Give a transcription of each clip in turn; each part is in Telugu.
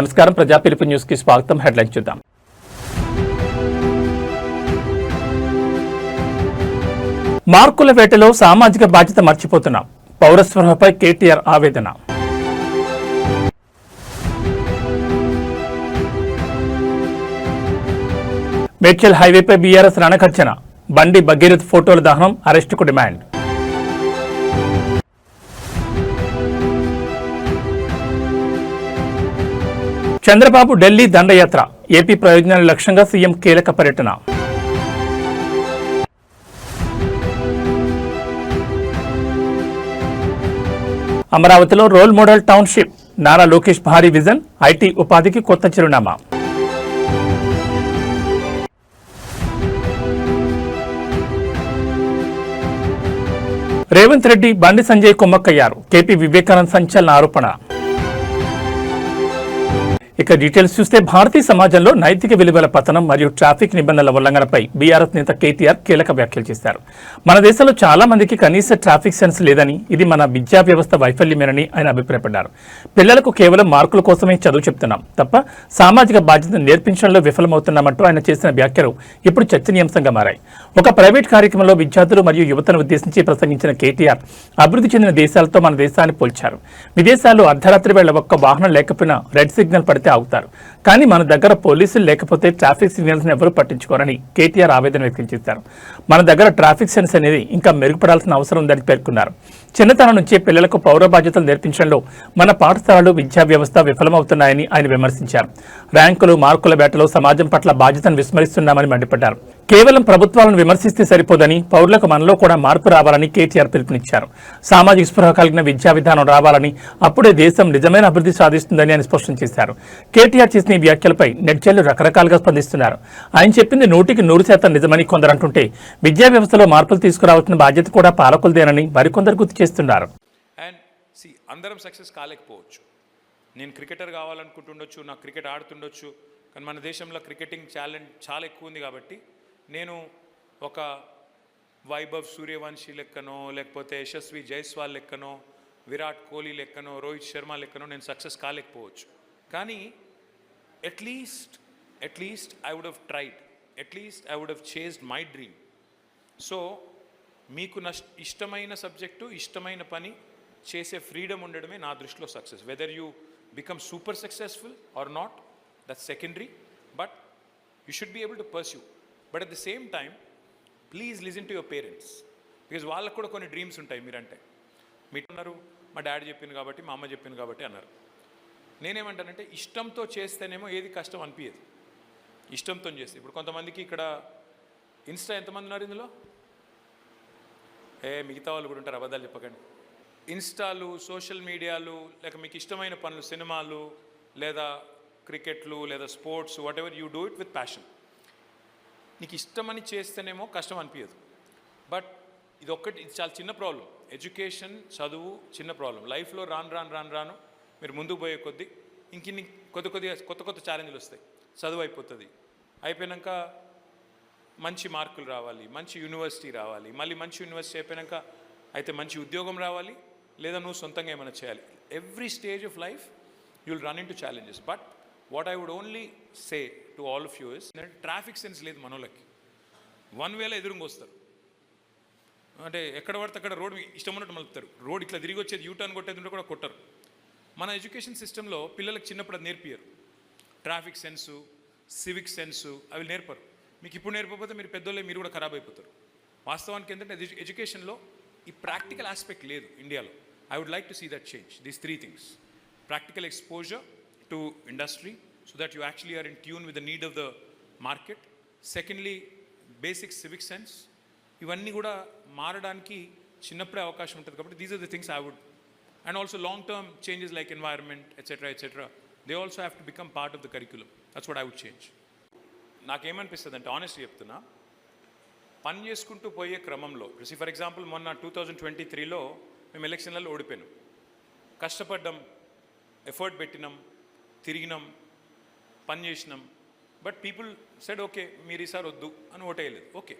నమస్కారం, ప్రజా పిలుపు న్యూస్ కి స్వాగతం. హెడ్లైన్స్ చూద్దాం. మార్కుల వేటలో సామాజిక బాధ్యత మర్చిపోతున్నాం. పౌరస్పృహపై కేటీఆర్ ఆవేదన. మేడ్చల్ హైవేపై బీఆర్ఎస్ రణఖర్చన. బండి భగీరథ్ ఫోటోల దహనం, అరెస్టుకు డిమాండ్. చంద్రబాబు ఢిల్లీ దండయాత్ర. ఏపీ ప్రయోజనాల లక్ష్యంగా సీఎం కీలక పర్యటన. అమరావతిలో role model township. Nara Lokesh భారీ విజన్. ఐటీ ఉపాధికి కొత్త చిరునామా. రేవంత్ రెడ్డి బండి సంజయ్ కుమ్మక్కయ్యారు. కేపీ వివేకానంద్ సంచలన ఆరోపణ. ఇక డీటెయిల్స్ చూస్తే, భారతీయ సమాజంలో నైతిక విలువల పతనం మరియు ట్రాఫిక్ నిబంధనల ఉల్లంఘనపై బీఆర్ఎస్ నేత కేటీఆర్ కీలక వ్యాఖ్యలు చేశారు. మన దేశంలో చాలా మందికి కనీస ట్రాఫిక్ సెన్స్ లేదని, ఇది మన విద్యా వ్యవస్థ వైఫల్యమేనని ఆయన అభిప్రాయపడ్డారు. పిల్లలకు కేవలం మార్కుల కోసమే చదువు చెప్తున్నాం తప్ప సామాజిక బాధ్యతను నేర్పించడంలో విఫలమవుతున్నామంటూ ఆయన చేసిన వ్యాఖ్యలు ఇప్పుడు చర్చనీయాంశంగా మారాయి. ఒక ప్రైవేట్ కార్యక్రమంలో విద్యార్థులు మరియు యువతను ఉద్దేశించి ప్రసంగించిన కేటీఆర్ అభివృద్ధి చెందిన దేశాలతో మన దేశాన్ని పోల్చారు. విదేశాల్లో అర్ధరాత్రి వేళ ఒక్క వాహనం లేకపోయినా రెడ్ సిగ్నల్ పడితే ఆగుతారు. కానీ మన దగ్గర పోలీసులు లేకపోతే ట్రాఫిక్ సిగ్నల్స్ ఎవరూ పట్టించుకోరని కేటీఆర్ ఆవేదన వ్యక్తం చేశారు. మన దగ్గర ట్రాఫిక్ సెన్స్ అనేది ఇంకా మెరుగుపడాల్సిన అవసరం ఉందని పేర్కొన్నారు. చిన్నతనం నుంచే పిల్లలకు పౌర బాధ్యతలు నేర్పించడంలో మన పాఠశాలలు, విద్యా వ్యవస్థ విఫలమవుతున్నాయని ఆయన విమర్శించారు. ర్యాంకులు, మార్కుల వేటలో సమాజం పట్ల బాధ్యతను విస్మరిస్తున్నామని మండిపడ్డారు. కేవలం ప్రభుత్వాలను విమర్శిస్తే సరిపోదని, పౌరులకు మనలో కూడా మార్పు రావాలని కేటీఆర్ పిలుపునిచ్చారు. సామాజిక స్పృహ కలిగిన విద్యా విధానం రావాలని, అప్పుడే దేశం నిజమైన అభివృద్ధి సాధిస్తుందని ఆయన స్పష్టం చేశారు. కేటీఆర్ చేసిన ఈ వ్యాఖ్యలపై నెటిజన్లు రకరకాలుగా స్పందిస్తున్నారు. ఆయన చెప్పింది 100% నిజమని కొందరు అంటుంటే, విద్యా వ్యవస్థలో మార్పులు తీసుకురావాల్సిన బాధ్యత కూడా పాలకులదేనని మరికొందరు గుర్తు చేస్తున్నారు. అందరం సక్సెస్ కాలేకపోవచ్చు. నేను క్రికెటర్ కావాలనుకుంటుండొచ్చు, నాకు క్రికెట్ ఆడుతుండొచ్చు, కానీ మన దేశంలో క్రికెటింగ్ ఛాలెంజ్ చాలా ఎక్కువ ఉంది. కాబట్టి నేను ఒక వైభవ్ సూర్యవంశీ లెక్కనో, లేకపోతే యశస్వి జైస్వాల్ లెక్కనో, విరాట్ కోహ్లీ లెక్కనో, రోహిత్ శర్మ లెక్కనో నేను సక్సెస్ కాలేకపోవచ్చు. కానీ at least I would have tried, at least I would have chased my dream. So మీకు ఇష్టమైన సబ్జెక్టు, ఇష్టమైన పని చేసే ఫ్రీడమ్ ఉండడమే నా దృష్టిలో success. Whether you become super successful or not, that's secondary, but you should be able to pursue. But at the same time please listen to your parents, because వాళ్ళకు కూడా కొన్ని డ్రీమ్స్ ఉంటాయి. మీరంటే మీరు అన్నారు, మా డాడీ చెప్పింది కాబట్టి, మా అమ్మ చెప్పింది కాబట్టి అన్నారు. నేనేమంటానంటే, ఇష్టంతో చేస్తేనేమో ఏది కష్టం అనిపించదు. ఇష్టంతో చేస్తే ఇప్పుడు కొంతమందికి ఇక్కడ ఇన్స్టా ఎంతమంది ఉన్నారు ఇందులో? మిగతా వాళ్ళు కూడా ఉంటారు, అబద్ధాలు చెప్పకండి. ఇన్స్టాలు, సోషల్ మీడియాలు, లేక మీకు ఇష్టమైన పనులు, సినిమాలు, లేదా క్రికెట్లు, లేదా sports, what ever you do it with passion. నీకు ఇష్టమని చేస్తేనేమో కష్టం అనిపించదు. బట్ ఇది చాలా చిన్న ప్రాబ్లం. ఎడ్యుకేషన్, చదువు చిన్న ప్రాబ్లం. లైఫ్లో రాను మీరు ముందుకు పోయే కొద్దీ ఇంకిన్ని కొత్త ఛాలెంజ్లు వస్తాయి. చదువు అయిపోతుంది, అయిపోయాక మంచి మార్కులు రావాలి, మంచి యూనివర్సిటీ రావాలి, మళ్ళీ మంచి యూనివర్సిటీ అయిపోయాక అయితే మంచి ఉద్యోగం రావాలి, లేదా నువ్వు సొంతంగా ఏమైనా చేయాలి. Every stage of life you will run into challenges. But what I would only say to all of you is, traffic sense లేదు మనోళ్ళకి. వన్ వేలో ఎదురుగా వస్తారు, అంటే ఎక్కడ పడితే అక్కడ రోడ్ ఇష్టం ఉన్నట్టు మలుపుతారు. రోడ్ ఇట్లా తిరిగి వచ్చేది, యూటర్న్ కొట్టేది ఉంటే కూడా కొట్టరు. మన ఎడ్యుకేషన్ సిస్టంలో పిల్లలకు చిన్నప్పుడు అది నేర్పియరు. ట్రాఫిక్ సెన్సు, సివిక్ సెన్సు అవి నేర్పరు. మీకు ఇప్పుడు నేర్పకపోతే మీరు పెద్దోళ్ళే, మీరు కూడా ఖరాబ్ అయిపోతారు. వాస్తవానికి ఏంటంటే ఎడ్యుకేషన్లో ఈ ప్రాక్టికల్ ఆస్పెక్ట్ లేదు ఇండియాలో. I would like to see that change. These 3 things: practical exposure to industry so that you actually are in tune with the need of the market. Secondly, basic civic sense. ఇవన్నీ కూడా మారడానికి చిన్నప్పుడే అవకాశం ఉంటుంది. కాబట్టి these are the things I would. And also long term changes like environment etcetera they also have to become part of the curriculum. That's what I would change. నాకేమనిపిస్తుంది అంటే, ఆనెస్ట్గా చెప్తున్నా, పని చేసుకుంటూ పోయే క్రమంలో, ఫర్ ఎగ్జాంపుల్ మొన్న 2023లో మేము ఎలక్షన్లలో ఓడిపోయాం. కష్టపడ్డాం, ఎఫర్ట్ పెట్టినాం, తిరిగినాం, పని చేసినాం. బట్ పీపుల్ సెడ్ ఓకే, మీరు ఈసారి వద్దు అని ఓటేయలేదు. ఓకే,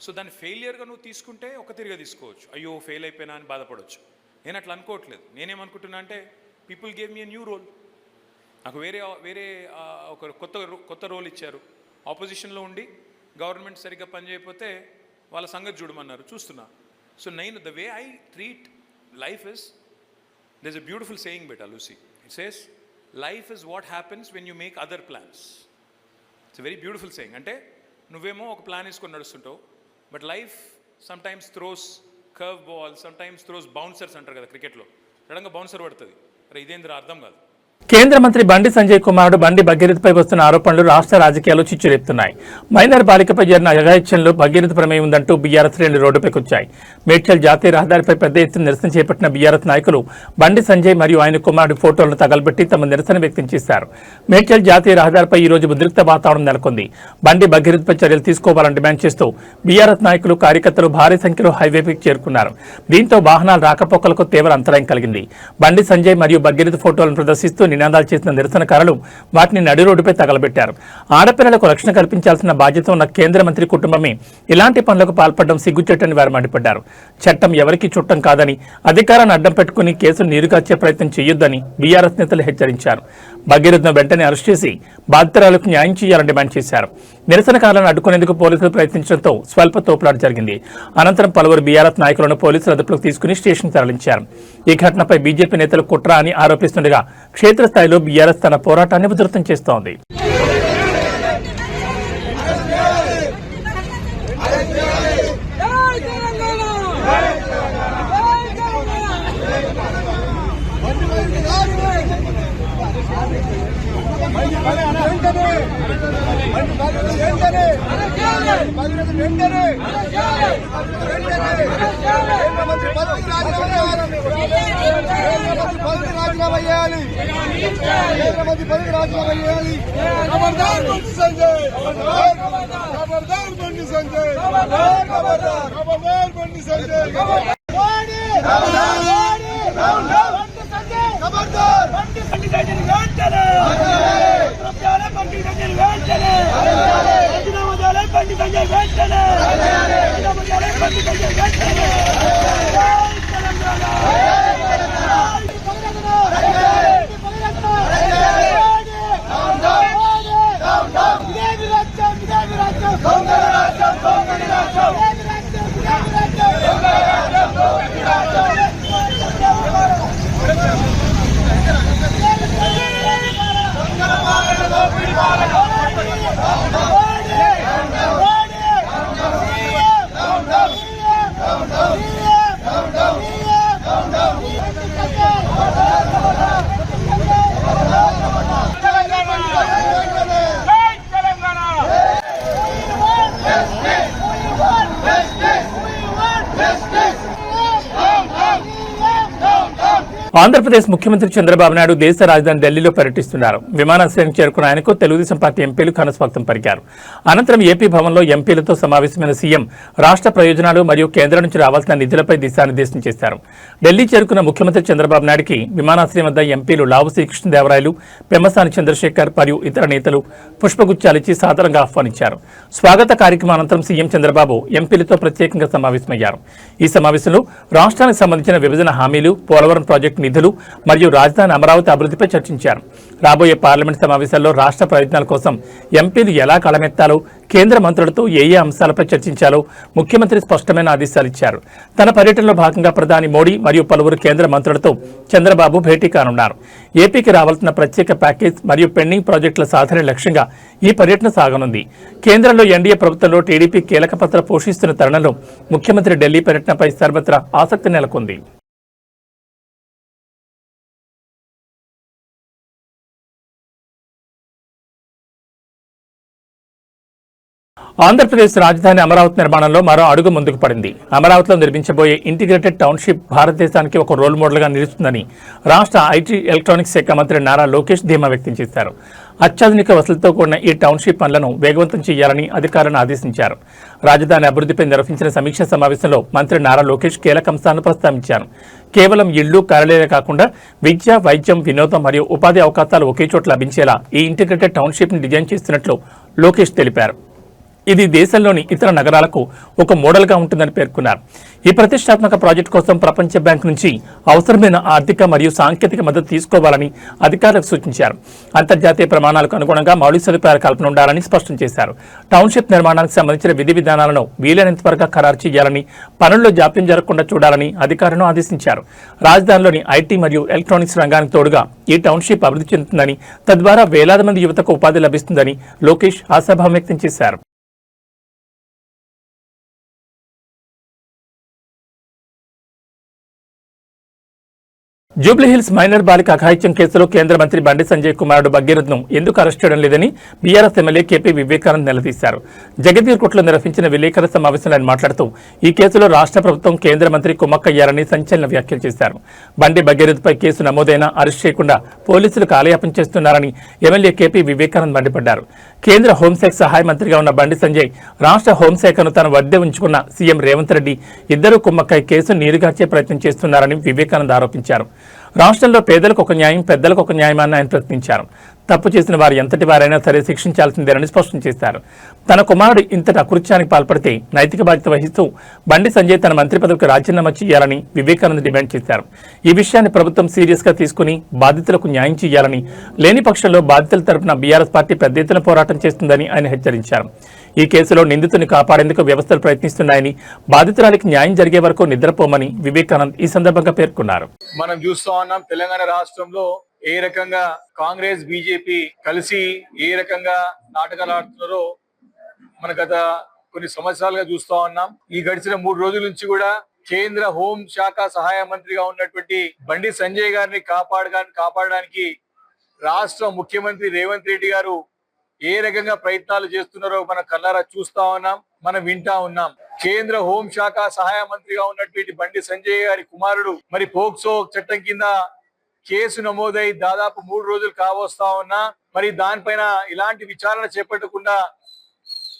సో దాన్ని ఫెయిలియర్గా నువ్వు తీసుకుంటే ఒక తిరిగా తీసుకోవచ్చు. అయ్యో ఫెయిల్ అయిపోయినా అని బాధపడవచ్చు. నేను అట్లా అనుకోవట్లేదు. నేనేమనుకుంటున్నా అంటే, people gave me a new role. నాకు వేరే ఒక కొత్త రోల్ ఇచ్చారు. ఆపోజిషన్లో ఉండి గవర్నమెంట్ సరిగ్గా పనిచేయకపోతే వాళ్ళ సంగతి చూడమన్నారు, చూస్తున్నా. సో నేను the way I treat life is, there's a beautiful saying beta Lucy. It says life is what happens when you make other plans. It's a very beautiful saying. అంటే నువ్వేమో ఒక ప్లాన్ వేసుకొని నడుస్తుంటావు, but life sometimes throws curve ball, sometimes throws bouncers అంటారు కదా క్రికెట్లో. సడన్గా బౌన్సర్ పడుతుంది, అరే ఇదేంద్ర అర్థం కాదు. కేంద్ర మంత్రి బండి సంజయ్ కుమారుడు బండి భగీరథపై వస్తున్న ఆరోపణలు రాష్ట్ర రాజకీయాల్లో చిచ్చురేపుతున్నాయి. మైనర్ బాలికపై జరిగిన అఘాయిత్యంలో భగీరథ ప్రమేయం ఉందంటూ బీఆర్ఎస్ శ్రేణులు రోడ్డుపైకొచ్చాయి. మేడ్చల్ జాతీయ రహదారిపై పెద్ద ఎత్తున నిరసన చేపట్టిన బీఆర్ఎస్ నాయకులు బండి సంజయ్ మరియు ఆయన కుమారుడి ఫోటోలను తగలబెట్టి తమ నిరసన వ్యక్తం చేశారు. మేడ్చల్ జాతీయ రహదారిపై ఈ రోజు ఉద్రిక్త వాతావరణం నెలకొంది. బండి భగీరథపై చర్యలు తీసుకోవాలని డిమాండ్ చేస్తూ బీఆర్ఎస్ నాయకులు కార్యకర్తలు భారీ సంఖ్యలో హైవేపైకి చేరుకున్నారు. దీంతో వాహనాల రాకపోకలకు తీవ్ర అంతరాయం కలిగింది. బండి సంజయ్ మరియు భగీరథ ఫోటోలను ప్రదర్శిస్తూ నినాదాలు చేసిన నిరసనకారులు వాటిని నడి రోడ్డుపై తగలబెట్టారు. ఆడపిల్లలకు రక్షణ కల్పించాల్సిన బాధ్యత ఉన్న కేంద్ర మంత్రి కుటుంబమే ఇలాంటి పనులకు పాల్పడడం సిగ్గుచేటని వారు మండిపడ్డారు. చట్టం ఎవరికి చుట్టం కాదని, అధికారాన్ని అడ్డం పెట్టుకుని కేసును నీరుగార్చే ప్రయత్నం చేయొద్దని బీఆర్ఎస్ నేతలు హెచ్చరించారు. భగీరథను వెంటనే అరెస్ట్ చేసి బాధితురాలకు న్యాయం చేయాలని డిమాండ్ చేశారు. నిరసనకారులను అడ్డుకునేందుకు పోలీసులు ప్రయత్నించడంతో స్వల్ప తోపులాట జరిగింది. అనంతరం పలువురు బీఆర్ఎస్ నాయకులను పోలీసులు అదుపులోకి తీసుకుని స్టేషన్ తరలించారు. ఈ ఘటనపై బీజేపీ నేతలు కుట్ర అని ఆరోపిస్తుండగా క్షేత్రస్థాయిలో బీఆర్ఎస్ తన పోరాటాన్ని ఉధృతం చేస్తోంది. ఆంధ్రప్రదేశ్ ముఖ్యమంత్రి చంద్రబాబు నాయుడు దేశ రాజధాని ఢిల్లీలో పర్యటిస్తున్నారు. విమానాశ్రయానికి చేరుకున్న ఆయనకు తెలుగుదేశం పార్టీ ఎంపీలు ఘనస్వాగతం పలికారు. అనంతరం ఏపీ భవన్లో ఎంపీలతో సమావేశమైన సీఎం రాష్ట్ర ప్రయోజనాలు మరియు కేంద్రం నుంచి రావాల్సిన నిధులపై దిశానిర్దేశం చేశారు. ఢిల్లీ చేరుకున్న ముఖ్యమంత్రి చంద్రబాబు నాయుడుకి విమానాశ్రయం వద్ద ఎంపీలు లావు శ్రీకృష్ణదేవరాయలు, పెమ్మసాని చంద్రశేఖర్ మరియు ఇతర నేతలు పుష్పగుచ్చాలిచ్చి సాదరంగా ఆహ్వానించారు. స్వాగత కార్యక్రమం అనంతరం సీఎం చంద్రబాబు ఎంపీలతో ప్రత్యేకంగా సమావేశమయ్యారు. ఈ సమావేశంలో రాష్ట్రానికి సంబంధించిన విభజన హామీలు, పోలవరం ప్రాజెక్టు నిధులు మరియు రాజధాని అమరావతి అభివృద్ధిపై చర్చించారు. రాబోయే పార్లమెంట్ సమావేశాల్లో రాష్ట్ర ప్రయోజనాల కోసం ఎంపీలు ఎలా కళమెత్తాలో, కేంద్ర మంత్రులతో ఏ అంశాలపై చర్చించాలో ముఖ్యమంత్రి స్పష్టమైన ఆదేశాలు ఇచ్చారు. తన పర్యటనలో భాగంగా ప్రధాని మోడీ మరియు పలువురు కేంద్ర మంత్రులతో చంద్రబాబు భేటీ కానున్నారు. ఏపీకి రావాల్సిన ప్రత్యేక ప్యాకేజ్ మరియు పెండింగ్ ప్రాజెక్టుల సాధన లక్ష్యంగా ఈ పర్యటన సాగనుంది. కేంద్రంలో ఎన్డీఏ ప్రభుత్వంలో టీడీపీ కీలక పాత్ర పోషిస్తున్న తరుణంలో ముఖ్యమంత్రి ఢిల్లీ పర్యటనపై సర్వత్రా ఆసక్తి నెలకొంది. ఆంధ్రప్రదేశ్ రాజధాని అమరావతి నిర్మాణంలో మరో అడుగు ముందుకు పడింది. అమరావతిలో నిర్మించబోయే ఇంటిగ్రేటెడ్ టౌన్షిప్ భారతదేశానికి ఒక రోల్ మోడల్గా నిలుస్తుందని రాష్ట్ర ఐటీ ఎలక్ట్రానిక్స్ శాఖ మంత్రి నారా లోకేష్ ధీమా వ్యక్తం చేశారు. అత్యాధునిక వసతులతో కూడిన ఈ టౌన్షిప్ పనులను వేగవంతం చేయాలని అధికారులను ఆదేశించారు. రాజధాని అభివృద్ధిపై నిర్వహించిన సమీక్షా సమావేశంలో మంత్రి నారా లోకేష్ కీలక అంశాలను ప్రస్తావించారు. కేవలం ఇళ్లు, కార్యాలయాలే కాకుండా విద్య, వైద్యం, వినోదం మరియు ఉపాధి అవకాశాలు ఒకే చోట లభించేలా ఈ ఇంటిగ్రేటెడ్ టౌన్షిప్ ని డిజైన్ చేస్తున్నట్లు లోకేష్ తెలిపారు. ఇది దేశంలోని ఇతర నగరాలకు ఒక మోడల్గా ఉంటుందని పేర్కొన్నారు. ఈ ప్రతిష్టాత్మక ప్రాజెక్టు కోసం ప్రపంచ బ్యాంక్ నుంచి అవసరమైన ఆర్థిక మరియు సాంకేతిక మద్దతు తీసుకోవాలని అధికారులకు సూచించారు. అంతర్జాతీయ ప్రమాణాలకు అనుగుణంగా మౌలిక సదుపాయాల కల్పన ఉండాలని స్పష్టం చేశారు. టౌన్షిప్ నిర్మాణానికి సంబంధించిన విధి విధానాలను వీలైనంత త్వరగా ఖరారు చేయాలని, పనుల్లో జాప్యం జరగకుండా చూడాలని అధికారులను ఆదేశించారు. రాజధానిలోని ఐటీ మరియు ఎలక్ట్రానిక్స్ రంగానికి తోడుగా ఈ టౌన్షిప్ అభివృద్ధి చెందుతుందని, తద్వారా వేలాది మంది యువతకు ఉపాధి లభిస్తుందని లోకేష్ ఆశాభావం వ్యక్తం చేశారు. జూబ్లీహిల్స్ మైనర్ బాలిక అఘాయిత్యం కేసులో కేంద్ర మంత్రి బండి సంజయ్ కుమారుడు భగీరథ్ను ఎందుకు అరెస్ట్ చేయడం లేదని బీఆర్ఎస్ ఎమ్మెల్యే కేపీ వివేకానంద్ నిలదీశారు. జగదీర్కోట్లో నిర్వహించిన విలేకరుల సమావేశంలో ఆయన మాట్లాడుతూ ఈ కేసులో రాష్ట్ర ప్రభుత్వం కేంద్ర మంత్రి కుమ్మక్కయ్యారని సంచలన వ్యాఖ్యలు చేశారు. బండి భగీరథ్పై కేసు నమోదైనా అరెస్ట్ చేయకుండా పోలీసులు కాలయాపన చేస్తున్నారని ఎమ్మెల్యే కేపీ వివేకానంద్ మండిపడ్డారు. కేంద్ర హోంశాఖ సహాయ మంత్రిగా ఉన్న బండి సంజయ్ రాష్ట్ర హోంశాఖను తన వద్దే ఉంచుకున్న సీఎం రేవంత్ రెడ్డి ఇద్దరు కుమ్మక్కై కేసు నీరుగార్చే ప్రయత్నం చేస్తున్నారని వివేకానంద్ ఆరోపించారు. రాష్ట్రంలో పేదలకు ఒక న్యాయం, పెద్దలకు ఒక న్యాయమని ఆయన ప్రశ్నించారు. తప్పు చేసిన వారు ఎంతటి వారైనా సరే శిక్షించాల్సిందేనని స్పష్టం చేశారు. తన కుమారుడు ఇంతటి అకృత్యానికి పాల్పడితే నైతిక బాధ్యత వహిస్తూ బండి సంజయ్ తన మంత్రి పదవికి రాజీనామా చేయాలని వివేకానంద్ డిమాండ్ చేశారు. ఈ విషయాన్ని ప్రభుత్వం సీరియస్ గా తీసుకుని బాధితులకు న్యాయం చేయాలని, లేని పక్షంలో బాధితుల తరపున బీఆర్ఎస్ పార్టీ పెద్ద ఎత్తున పోరాటం చేస్తుందని ఆయన హెచ్చరించారు. ఈ కేసులో నిందితుని కాపాడేందుకు వ్యవస్థలు ప్రయత్నిస్తున్నాయని, బాధితురాలికి న్యాయం జరిగే వరకు నిద్రపోమని వివేకానంద్ ఈ సందర్భంగా పేర్కొన్నారు. మనం చూస్తా ఉన్నాం తెలంగాణ రాష్ట్రంలో ఏ రకంగా కాంగ్రెస్ బీజేపీ కలిసి ఏ రకంగా నాటకాలు ఆడుతున్నారో మన గత కొన్ని సంవత్సరాలుగా చూస్తా ఉన్నాం. ఈ గడిచిన 3 రోజుల నుంచి కూడా కేంద్ర హోం శాఖ సహాయ మంత్రిగా ఉన్నటువంటి బండి సంజయ్ గారిని కాపాడడానికి రాష్ట్ర ముఖ్యమంత్రి రేవంత్ రెడ్డి గారు ఏ రకంగా ప్రయత్నాలు చేస్తున్నారో మన కళ్ళారా చూస్తా ఉన్నాం, మనం వింటా ఉన్నాం. కేంద్ర హోం శాఖ సహాయ మంత్రిగా ఉన్నటువంటి బండి సంజయ్ గారి కుమారుడు మరి పోక్సో చట్టం కింద కేసు నమోదై దాదాపు 3 రోజులు కావస్తా ఉన్నా మరి దానిపైన ఇలాంటి విచారణ చేపట్టకుండా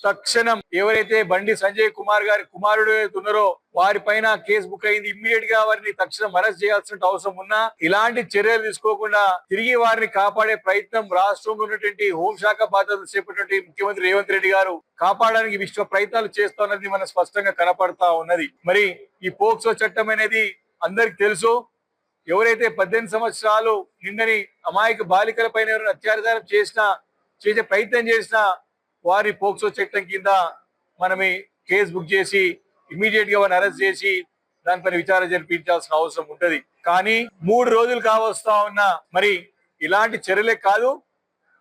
తక్షణం ఎవరైతే బండి సంజయ్ కుమార్ గారి కుమారుడు ఉన్నారో వారి పైన కేసు బుక్ అయింది, ఇమ్మీడియట్ గా వారిని తక్షణం అరెస్ట్ చేయాల్సిన అవసరం ఉన్నా ఇలాంటి చర్యలు తీసుకోకుండా తిరిగి వారిని కాపాడే ప్రయత్నం రాష్ట్రంలో ఉన్నటువంటి హోంశాఖ బాధ్యతలు చేపట్టినటువంటి ముఖ్యమంత్రి రేవంత్ రెడ్డి గారు కాపాడడానికి విశ్వ ప్రయత్నాలు చేస్తున్నది మన స్పష్టంగా కనపడతా ఉన్నది. మరి ఈ పోక్సో చట్టం అనేది అందరికి తెలుసు. ఎవరైతే 18 సంవత్సరాలు నిండని అమాయక బాలికల పైన అత్యాచారం చేసే ప్రయత్నం చేసినా వారి పోక్సో చట్టం కింద మనమే కేసు బుక్ చేసి ఇమీడియట్ గా వారిని అరెస్ట్ చేసి దానిపైన విచారణ జరిపించాల్సిన అవసరం ఉంటది. కానీ 3 రోజులు కావస్తా ఉన్నా మరి ఇలాంటి చర్యలే కాదు,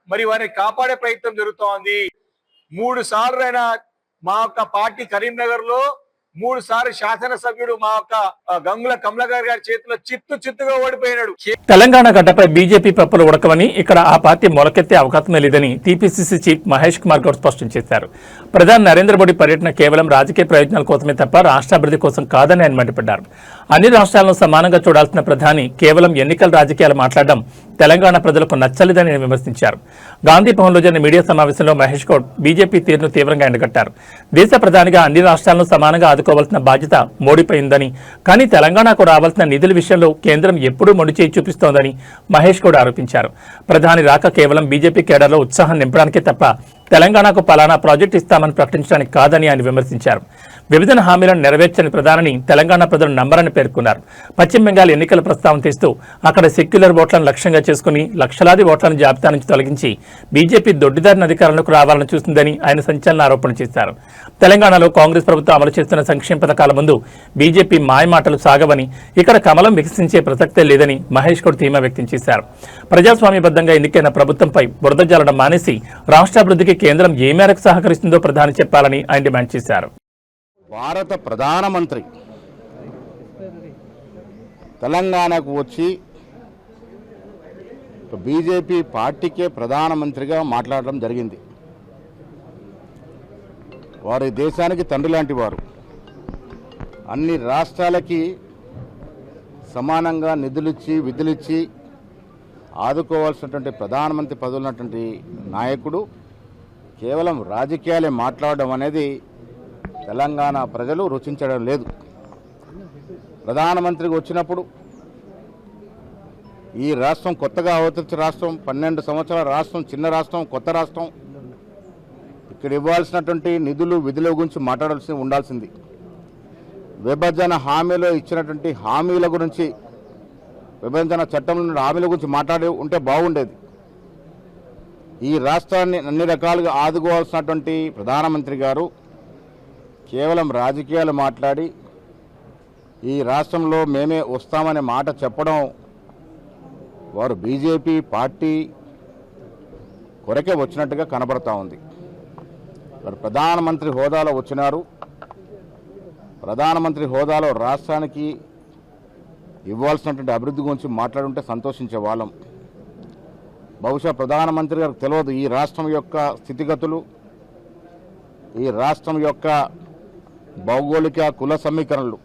మరి వారిని కాపాడే ప్రయత్నం జరుగుతూ ఉంది. 3 సార్లు అయినా మా యొక్క పార్టీ కరీంనగర్ లో 3 సార్లు శాసనసభ్యుడు మా యొక్క గంగుల కమలాకర్ గారి చేతిలో చిత్తుగా ఓడిపోయినాడు. తెలంగాణ గడ్డపై బీజేపీ పప్పులు ఉడకవని, ఇక్కడ ఆ పార్టీ మొలకెత్తే అవకాశమే లేదని టీపీసీసీ చీఫ్ మహేష్ కుమార్ గౌడ్ స్పష్టం చేశారు. ప్రధాని నరేంద్ర మోడీ పర్యటన కేవలం రాజకీయ ప్రయోజనాల కోసమే తప్ప రాష్ట్రాభివృద్ధి కోసం కాదని ఆయన మండిపడ్డారు. అన్ని రాష్ట్రాలను సమానంగా చూడాల్సిన ప్రధాని కేవలం ఎన్నికల రాజకీయాలు మాట్లాడడం తెలంగాణ ప్రజలకు నచ్చలేదని ఆయన విమర్శించారు. గాంధీ భవన్లో జరిగిన మీడియా సమావేశంలో మహేష్ గౌడ్ బీజేపీ తీరును తీవ్రంగా ఎండగట్టారు. దేశ ప్రధానిగా అన్ని రాష్ట్రాలను సమానంగా ఆదుకోవాల్సిన బాధ్యత మోడీపై ఉందని, కానీ తెలంగాణకు రావాల్సిన నిధుల విషయంలో కేంద్రం ఎప్పుడూ మొండి చేయి చూపిస్తోందని మహేష్ గౌడ్ ఆరోపించారు. ప్రధాని రాక కేవలం బీజేపీ కేడర్లో ఉత్సాహం నింపడానికే తప్ప తెలంగాణకు పలానా ప్రాజెక్టు ఇస్తామని ప్రకటించడానికి కాదని ఆయన విమర్శించారు. విభజన హామీలను నెరవేర్చని ప్రధానిని తెలంగాణ ప్రజలు నమ్మరని పేర్కొన్నారు. పశ్చిమ బెంగాల్ ఎన్నికల ప్రస్తావన తీస్తూ అక్కడ సెక్యులర్ ఓట్లను లక్ష్యంగా చేసుకుని లక్షలాది ఓట్లను జాబితా నుంచి తొలగించి బీజేపీ దొడ్డిదారిన అధికారంలోకి రావాలని చూస్తుందని ఆయన సంచలన ఆరోపణ చేశారు. తెలంగాణలో కాంగ్రెస్ ప్రభుత్వం అమలు చేస్తున్న సంక్షేమ పథకాల ముందు బీజేపీ మాయమాటలు సాగవని, ఇక్కడ కమలం వికసించే ప్రసక్తే లేదని మహేష్ గౌడ్ ధీమా వ్యక్తం చేశారు. ప్రజాస్వామ్యబద్ధంగా ఎన్నికైన ప్రభుత్వంపై బురద జల్లడం మానేసి రాష్ట్రాభివృద్ధికి కేంద్రం ఏ మేరకు సహకరిస్తుందో ప్రధాని చెప్పాలని ఆయన డిమాండ్ చేశారు. భారత ప్రధానమంత్రి తెలంగాణకు వచ్చి బీజేపీ పార్టీకే ప్రధానమంత్రిగా మాట్లాడడం జరిగింది. వారి దేశానికి తండ్రి లాంటి వారు. అన్ని రాష్ట్రాలకి సమానంగా నిధులిచ్చి విధులిచ్చి ఆదుకోవాల్సినటువంటి ప్రధానమంత్రి పదవి ఉన్నటువంటి నాయకుడు కేవలం రాజకీయాలే మాట్లాడడం అనేది తెలంగాణ ప్రజలు రుచించడం లేదు. ప్రధానమంత్రికి వచ్చినప్పుడు ఈ రాష్ట్రం కొత్తగా అవతరించిన రాష్ట్రం, 12 సంవత్సరాల రాష్ట్రం, చిన్న రాష్ట్రం, కొత్త రాష్ట్రం, ఇక్కడ ఇవ్వాల్సినటువంటి నిధులు విధుల గురించి ఉండాల్సింది. విభజన హామీలో ఇచ్చినటువంటి హామీల గురించి, విభజన చట్టంలో హామీల గురించి మాట్లాడి ఉంటే బాగుండేది. ఈ రాష్ట్రాన్ని అన్ని రకాలుగా ఆదుకోవాల్సినటువంటి ప్రధానమంత్రి గారు కేవలం రాజకీయాలు మాట్లాడి ఈ రాష్ట్రంలో మేమే వస్తామనే మాట చెప్పడం, వారు బీజేపీ పార్టీ కొరకే వచ్చినట్టుగా కనబడతా ఉంది. వారు ప్రధానమంత్రి హోదాలో వచ్చినారు. ప్రధానమంత్రి హోదాలో రాష్ట్రానికి ఇవ్వాల్సినటువంటి అభివృద్ధి గురించి మాట్లాడుంటే సంతోషించే వాళ్ళం. బహుశా ప్రధానమంత్రి గారికి తెలియదు ఈ రాష్ట్రం యొక్క స్థితిగతులు, ఈ రాష్ట్రం యొక్క భౌగోళిక కుల సమీకరణలు.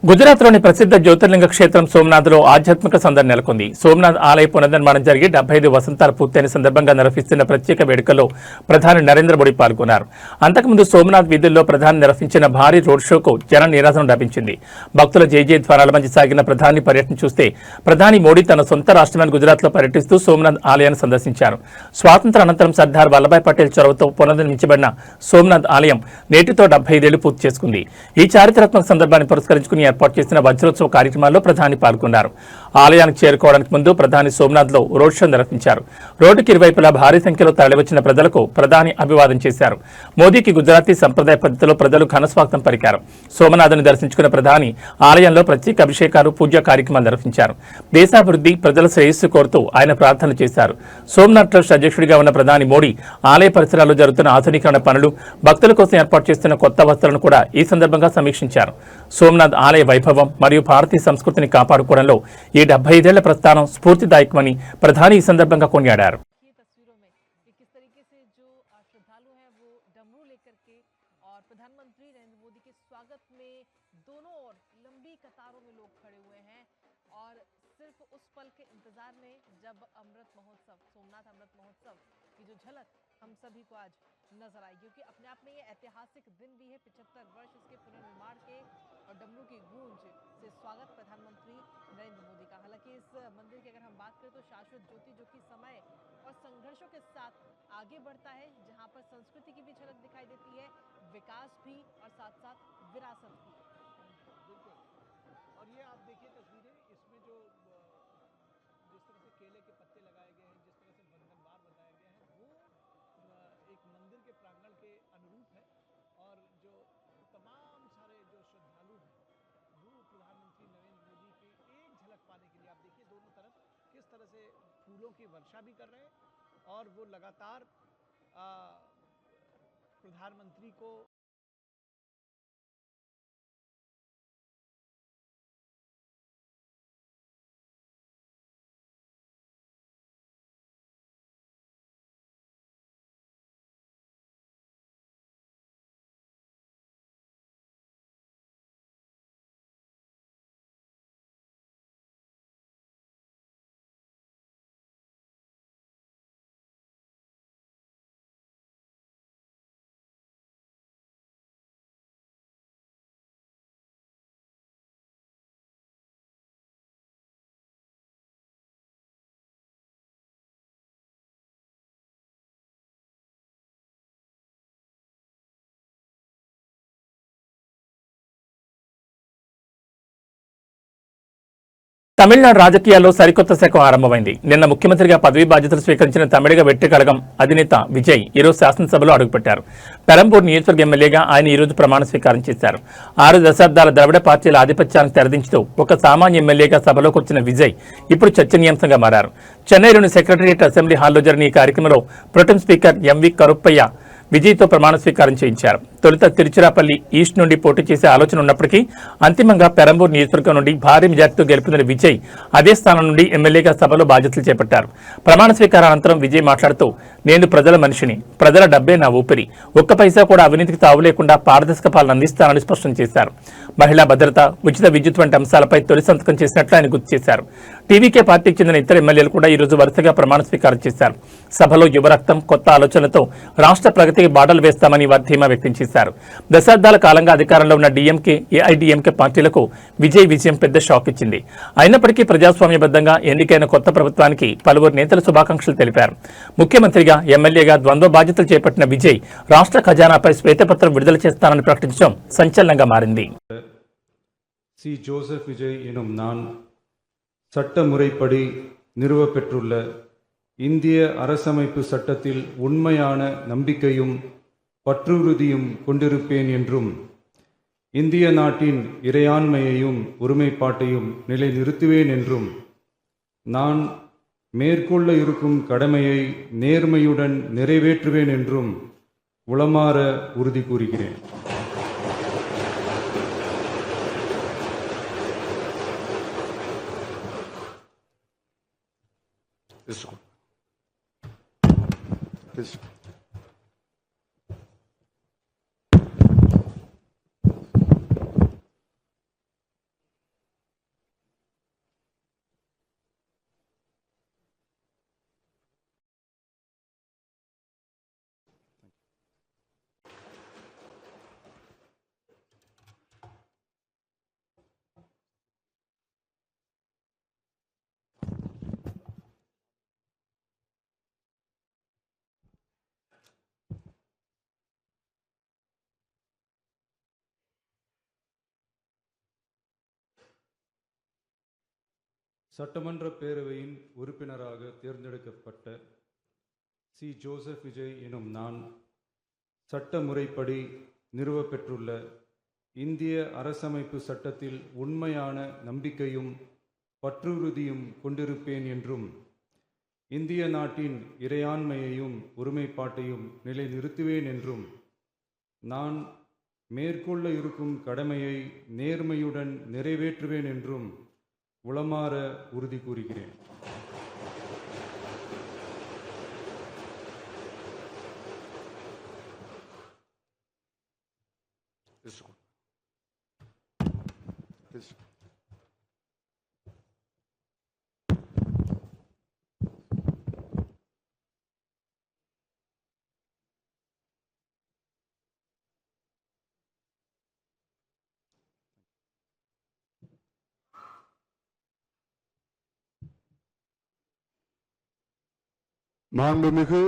గుజరాత్లోని ప్రసిద్ధ జ్యోతిర్లింగ క్షేత్రం సోమనాథ్లో ఆధ్యాత్మిక సందడి నెలకొంది. సోమనాథ్ ఆలయ పునర్నిర్మాణం జరిగి 75 వసంతాలు పూర్తయిన సందర్భంగా నిర్వహిస్తున్న ప్రత్యేక వేడుకల్లో ప్రధాని నరేంద్ర మోడీ పాల్గొన్నారు. అంతకుముందు సోమనాథ్ వీధుల్లో ప్రధాని నిర్వహించిన భారీ రోడ్ షోకు జన నీరాజనం లభించింది. భక్తుల జయజయధ్వానాల మధ్య సాగిన ప్రధాని పర్యటన చూస్తే ప్రధాని మోడీ తన సొంత రాష్ట్రమైన గుజరాత్లో పర్యటిస్తూ సోమనాథ్ ఆలయాన్ని సందర్శించారు. స్వాతంత్ర అనంతరం సర్దార్ వల్లభాయ్ పటేల్ చొరవతో పునర్నిర్మించబడిన సోమనాథ్ ఆలయం నేటితో 75 ఏళ్లు పూర్తి చేసుకుంది. ఈ చారిత్రాత్మక సందర్భాన్ని పురస్కరించుకుని ఏర్పాటు చేసిన వజ్రోత్సవ కార్యక్రమాల్లో ప్రధాని పాల్గొన్నారు. ఆలయానికి చేరుకోవడానికి ముందు ప్రధాని సోమనాథ్లో రోడ్ షో నిర్వహించారు. రోడ్డుకి ఇరువైపులా భారీ సంఖ్యలో తరలివచ్చిన ప్రజలకు ప్రధాని అభివాదం చేశారు. మోదీకి గుజరాతీ సంప్రదాయ పద్ధతిలో ప్రజలు ఘనస్వాగతం పలికారు. సోమనాథుని దర్శించుకున్న ప్రధాని ఆలయంలో ప్రత్యేక అభిషేకాలు, పూజా కార్యక్రమాలు నిర్వహించారు. దేశాభివృద్ధి, ప్రజల శ్రేయస్సు కోరుతూ ఆయన ప్రార్థనలు చేశారు. సోమనాథ్ ట్రస్ట్ అధ్యక్షుడిగా ఉన్న ప్రధాని మోడీ ఆలయ పరిసరాల్లో జరుగుతున్న ఆధునీకరణ పనులు, భక్తుల కోసం ఏర్పాటు చేస్తున్న కొత్త వసతులను కూడా ఈ సందర్భంగా సమీక్షించారు. సోమనాథ్ ఆలయ వైభవం మరియు భారతీయ సంస్కృతిని కాపాడుకోవడంలో ఈ 75 ఏళ్ల ప్రస్థానం స్ఫూర్తిదాయకమని ప్రధాని ఈ సందర్భంగా కొనియాడారు. प्रधानमंत्री नरेंद्र मोदी के स्वागत में दोनों ओर लंबी कतारों में लोग खड़े हुए हैं और सिर्फ उस पल के इंतजार में जब अमृत महोत्सव, सोमनाथ अमृत महोत्सव की जो झलक हम सभी को आज नजर आई, क्योंकि अपने आप में ये ऐतिहासिक दिन भी है। 75 वर्ष इसके पुनर्निर्माण के और डमरू की गूंज से स्वागत प्रधानमंत्री नरेंद्र मोदी का। हालांकि इस मंदिर की अगर हम बात करें तो शाश्वत ज्योति जो कि समय और संघर्षों के साथ आगे बढ़ता है, जहां पर संस्कृति की भी झलक दिखाई देती है, विकास भी और साथ साथ विरासत भी। बिल्कुल, और ये आप देखिए तस्वीरें, इसमें जो जिस तरह से केले के पत्ते लगाए गए हैं, जिस तरह से बंधनवार बनाए गए हैं, वो एक मंदिर के प्रांगण के अनुरूप है। और जो तमाम सारे जो श्रद्धालु हैं वो प्रधानमंत्री नरेंद्र मोदी की एक झलक पाने के लिए, आप देखिए दोनों तरफ किस तरह से फूलों की वर्षा भी कर रहे हैं और वो लगातार प्रधानमंत्री को తమిళనాడు రాజకీయాల్లో సరికొత్త శకం ఆరంభమైంది. నిన్న ముఖ్యమంత్రిగా పదవీ బాధ్యతలు స్వీకరించిన తమిళగ వెట్రి కళగం అధినేత విజయ్ ఈరోజు శాసనసభలో అడుగుపెట్టారు. పెరంబూర్ నియోజకవర్గ ఎమ్మెల్యేగా ఆయన ఈరోజు ప్రమాణ స్వీకారం చేశారు. 6 దశాబ్దాల ద్రవిడ పార్టీల ఆధిపత్యాన్ని తెరదించుతూ ఒక సామాన్య ఎమ్మెల్యేగా సభలోకి వచ్చిన విజయ్ ఇప్పుడు చర్చనీయాంశంగా మారారు. చెన్నైలోని సెక్రటరియట్ అసెంబ్లీ హాల్లో జరిగిన ఈ కార్యక్రమంలో ప్రొటెం స్పీకర్ ఎంవి కరుప్పయ్య విజయ్తో ప్రమాణ స్వీకారం చేయించారు. తొలుత తిరుచిరాపల్లి ఈస్ట్ నుండి పోటీ చేసే ఆలోచన ఉన్నప్పటికీ అంతిమంగా పెరంబూర్ నియోజకవర్గం నుండి భారీ మెజార్టీతో గెలుపొందిన విజయ్ అదే స్థానం నుండి ఎమ్మెల్యేగా సభలో బాధ్యతలు చేపట్టారు. ప్రమాణ స్వీకారం అనంతరం విజయ్ మాట్లాడుతూ, నేను ప్రజల మనిషిని, ప్రజల డబ్బే నా ఊపిరి, ఒక్క పైసా కూడా అవినీతికి తావు లేకుండా పారదర్శక పాలన అందిస్తానని స్పష్టం చేశారు. మహిళా భద్రత, ఉచిత విద్యుత్ వంటి అంశాలపై తొలి సంతకం చేసినట్లు ఆయన గుర్తు చేశారు. టీవీకే పార్టీకి చెందిన ఇతర ఎమ్మెల్యేలు కూడా ఈ రోజు వరుసగా ప్రమాణ స్వీకారం చేశారు. సభలో యువరక్తం, కొత్త ఆలోచనలతో రాష్ట్ర ప్రగతికి బాటలు వేస్తామని వారు ధీమా వ్యక్తం చేశారు. దశాబ్దాల కాలంగా అధికారంలో ఉన్న డీఎంకే, ఏఐడీఎంకే పార్టీలకు విజయ్ విజయం పెద్ద షాక్ ఇచ్చింది. అయినప్పటికీ ప్రజాస్వామ్యబద్ధంగా ఎన్నికైన కొత్త ప్రభుత్వానికి పలువురు నేతలు శుభాకాంక్షలు తెలిపారు. ముఖ్యమంత్రిగా మంత్రిగా ఎమ్మెల్యేగా ద్వంద్వ బాధ్యతలు చేపట్టిన విజయ్ రాష్ట్ర ఖజానాపై శ్వేతపత్రం విడుదల చేస్తానని ప్రకటించడం సంచలనంగా మారింది. சி ஜோசப் விஜய் எனும் நான் சட்ட முறைப்படி நிறுவப்பெற்றுள்ள இந்திய அரசமைப்பு சட்டத்தில் உண்மையான நம்பிக்கையும் பற்றுறுதியும் கொண்டிருப்பேன் என்றும் இந்திய நாட்டின் இறையாண்மையையும் ஒருமைப்பாட்டையும் நிலைநிறுத்துவேன் என்றும் நான் மேற்கொள்ள இருக்கும் கடமையை நேர்மையுடன் நிறைவேற்றுவேன் என்றும் உளமாற உறுதி கூறுகிறேன். சட்டமன்ற பேரவையின் உறுப்பினராக தேர்ந்தெடுக்கப்பட்ட சி ஜோசப் விஜய் எனும் நான் சட்ட முறைப்படி நிறுவப்பெற்றுள்ள இந்திய அரசமைப்பு சட்டத்தில் உண்மையான நம்பிக்கையும் பற்றுறுதியும் கொண்டிருப்பேன் என்றும் இந்திய நாட்டின் இறையாண்மையையும் ஒருமைப்பாட்டையும் நிலைநிறுத்துவேன் என்றும் நான் மேற்கொள்ள இருக்கும் கடமையை நேர்மையுடன் நிறைவேற்றுவேன் என்றும் உளமாற உறுதி கூறுகிறேன். மாண்புமிகு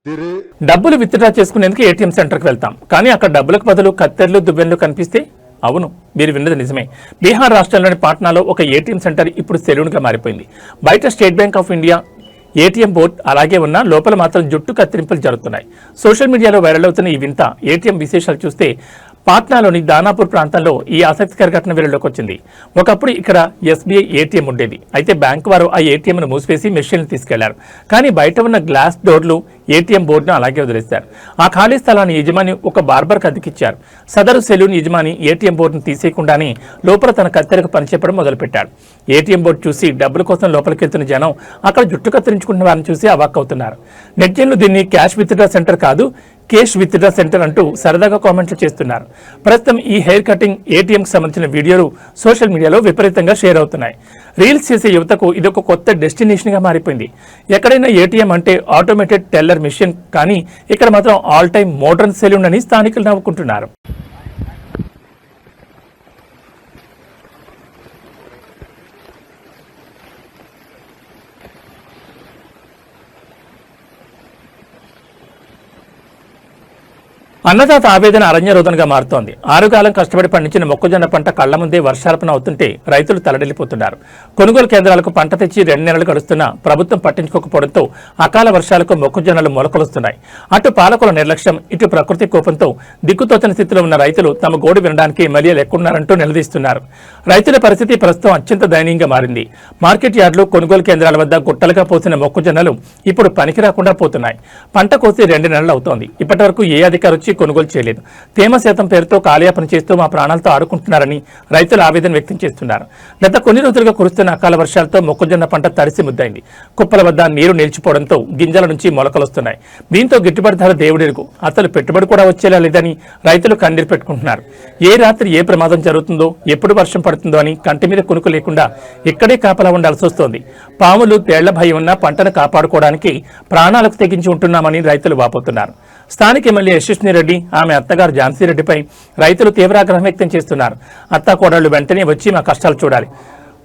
திரு డబ్బులు విత్డ్రా చేసుకునేందుకు ఏటీఎం సెంటర్కి వెళ్తాం, కానీ అక్కడ డబ్బులకు బదులు కత్తెర్లు దువ్వెన్లు కనిపిస్తే అవును, మీరు విన్నది నిజమే. బీహార్ రాష్ట్రంలోని పాట్నాలో ఒక ఏటీఎం సెంటర్ ఇప్పుడు సెలూన్గా మారిపోయింది. బయట state bank of India ATM board అలాగే ఉన్న లోపల మాత్రం జుట్టు కత్తిరింపులు జరుగుతున్నాయి. సోషల్ మీడియాలో వైరల్ అవుతున్న ఈ వింత ఏటీఎం విశేషాలు చూస్తే పాట్నాలోని దానాపూర్ ప్రాంతంలో ఈ ఆసక్తికర ఘటన వెలుగులోకి వచ్చింది. ఒకప్పుడు ఇక్కడ ఎస్బీఐ ఏటీఎం ఉండేది. అయితే బ్యాంకు వారు ఆ ఏటీఎంను మూసివేసి మెషిన్లు తీసుకెళ్లారు. కానీ బయట ఉన్న గ్లాస్ డోర్లు ఏటీఎం బోర్డును అలాగే వదిలేశారు. ఆ ఖాళీ స్థలాన్ని యజమాని ఒక బార్బర్కి అద్దెకిచ్చారు. సదరు సెలూన్ యజమాని ఏటీఎం బోర్డును తీసేయకుండానే లోపల తన కత్తెరకు పనిచేపడం మొదలుపెట్టాడు. ఏటీఎం బోర్డు చూసి డబ్బుల కోసం లోపలికి వెళ్తున్న జనం అక్కడ జుట్టు కత్తిరించుకుంటున్న వారిని చూసి అవాక్కవుతున్నారు. నెటిజన్లు దీన్ని క్యాష్ విత్డ్రా సెంటర్ కాదు, కేష్ విత్డ్రా సెంటర్ అంటూ సరదాగా కామెంట్లు చేస్తున్నారు. ప్రస్తుతం ఈ హెయిర్ కటింగ్ ఏటీఎంకి సంబంధించిన వీడియోలు సోషల్ మీడియాలో విపరీతంగా షేర్ అవుతున్నాయి. రీల్స్ చేసే యువతకు ఇదొక కొత్త డెస్టినేషన్గా మారిపోయింది. ఎక్కడైనా ఏటీఎం అంటే ఆటోమేటెడ్ టెల్లర్ మిషన్, కానీ ఇక్కడ మాత్రం ఆల్ టైమ్ మోడర్న్ సెలూన్ అని స్థానికులు నవ్వుకుంటున్నారు. అన్నదాత ఆవేదన అరణ్యరోధనగా మారుతోంది. ఆరుగాలం కష్టపడి పండించిన మొక్కజొన్న పంట కళ్ల ముందే వర్షార్పణ అవుతుంటే రైతులు తలడిల్లిపోతున్నారు. కొనుగోలు కేంద్రాలకు పంట తెచ్చి 2 నెలలు గడుస్తున్నా ప్రభుత్వం పట్టించుకోకపోవడంతో అకాల వర్షాలకు మొక్కజొన్నలు మొలకలొస్తున్నాయి. అటు పాలకుల నిర్లక్ష్యం, ఇటు ప్రకృతి కోపంతో దిక్కుతోచని స్థితిలో ఉన్న రైతులు తమ గోడు వినడానికి ఎమ్మెల్యేలు ఎక్కున్నారంటూ నిలదీస్తున్నారు. రైతుల పరిస్థితి ప్రస్తుతం అత్యంత దయనీయంగా మారింది. మార్కెట్ యార్డులు, కొనుగోలు కేంద్రాల వద్ద గుట్టలుగా పోసిన మొక్కజొన్నలు ఇప్పుడు పనికి రాకుండా పోతున్నాయి. పంట కోసి 2 నెలలు అవుతోంది. ఇప్పటి వరకు ఏ అధికారి వచ్చి కొనుగోలు చేయలేదు. తేమ శాతం పేరుతో కాలయాపన చేస్తూ మా ప్రాణాలతో ఆడుకుంటున్నారని రైతులు ఆవేదన వ్యక్తం చేస్తున్నారు. గత కొన్ని రోజులుగా కురుస్తున్న అకాల వర్షాలతో మొక్కజొన్న పంట తడిసి ముద్దైంది. కుప్పల వద్ద నీరు నిలిచిపోవడంతో గింజల నుంచి మొలకలొస్తున్నాయి. దీంతో గిట్టుబాటు ధర దేవుడెరుగు, అసలు పెట్టుబడి కూడా వచ్చేలా లేదని రైతులు కన్నీరు పెట్టుకుంటున్నారు. ఏ రాత్రి ఏ ప్రమాదం జరుగుతుందో, ఎప్పుడు వర్షం పడుతుందో అని కంటి మీద కునుకు లేకుండా ఇక్కడే కాపలా ఉండాల్సి వస్తోంది. పాములు, తేళ్ల భయం ఉన్న పంటను కాపాడుకోవడానికి ప్రాణాలకు తెగించి ఉంటున్నామని రైతులు వాపోతున్నారు. స్థానిక ఎమ్మెల్యే యశస్విని రెడ్డి, ఆమె అత్తగారు ఝాన్సీ రెడ్డిపై రైతులు తీవ్ర ఆగ్రహం వ్యక్తం చేస్తున్నారు. అత్తాకోడళ్లు వెంటనే వచ్చి మా కష్టాలు చూడాలి.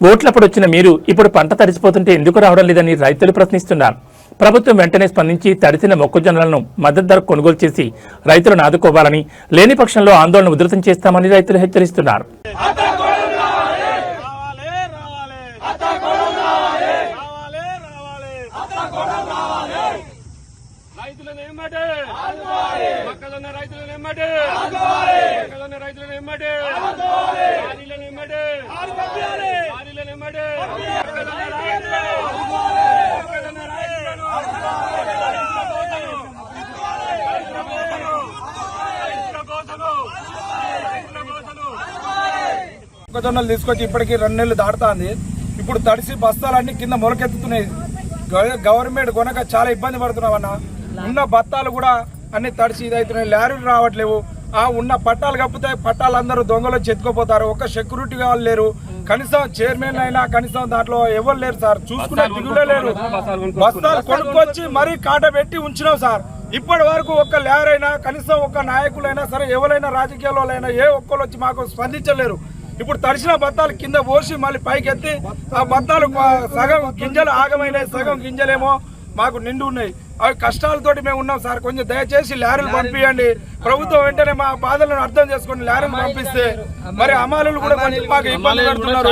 ఓట్లప్పుడు వచ్చిన మీరు ఇప్పుడు పంట తడిసిపోతుంటే ఎందుకు రావడం లేదని రైతులు ప్రశ్నిస్తున్నారు. ప్రభుత్వం వెంటనే స్పందించి తడిసిన మొక్కజొన్నలను మద్దతు ధర కొనుగోలు చేసి రైతులను ఆదుకోవాలని, లేని పక్షంలో ఆందోళన ఉధృతం చేస్తామని రైతులు హెచ్చరిస్తున్నారు. మొక్కజొన్నలు తీసుకొచ్చి ఇప్పటికీ 2 నెలలు దాటుతుంది. ఇప్పుడు తడిసి బస్తాలన్నీ కింద మొలకెత్తుతున్నాయి. గవర్నమెంట్ కొనక చాలా ఇబ్బంది పడుతున్నామన్న. ఉన్న బత్తాలు కూడా అన్ని తడిసి ఇదవుతున్నాయి. లారీలు రావట్లేవు. ఉన్న పట్టాలు కప్పితే పట్టాలు అందరూ దొంగలు చెత్తుకుపోతారు. ఒక్క సెక్యూరిటీ వాళ్ళు లేరు. కనీసం చైర్మన్ అయినా కనీసం దాంట్లో ఎవరు లేరు సార్. చూసుకునే దిగులే లేరు. బస్తాలు కొనుక్కొచ్చి మరీ కాట పెట్టి ఉంచినాం సార్. ఇప్పటి వరకు ఒక్క లారీ అయినా కనీసం ఒక్క నాయకులైనా సరే ఎవరైనా రాజకీయాలైనా ఏ ఒక్కరు వచ్చి మాకు స్పందించలేరు. ఇప్పుడు తడిసిన బత్తాలు కింద పోసి మళ్ళీ పైకి ఎత్తి ఆ బత్తాలు సగం గింజలు ఆగమైనాయి, సగం గింజలేమో మాకు నిండు ఉన్నాయి. అవి కష్టాలతోటి మేము ఉన్నాం సార్. కొంచెం దయచేసి లారీలు పంపించండి. ప్రభుత్వం వెంటనే మా బాధలను అర్థం చేసుకుని లారీలు పంపిస్తే మరి అమలు కూడా మాకు ఇబ్బంది పెడుతున్నారు.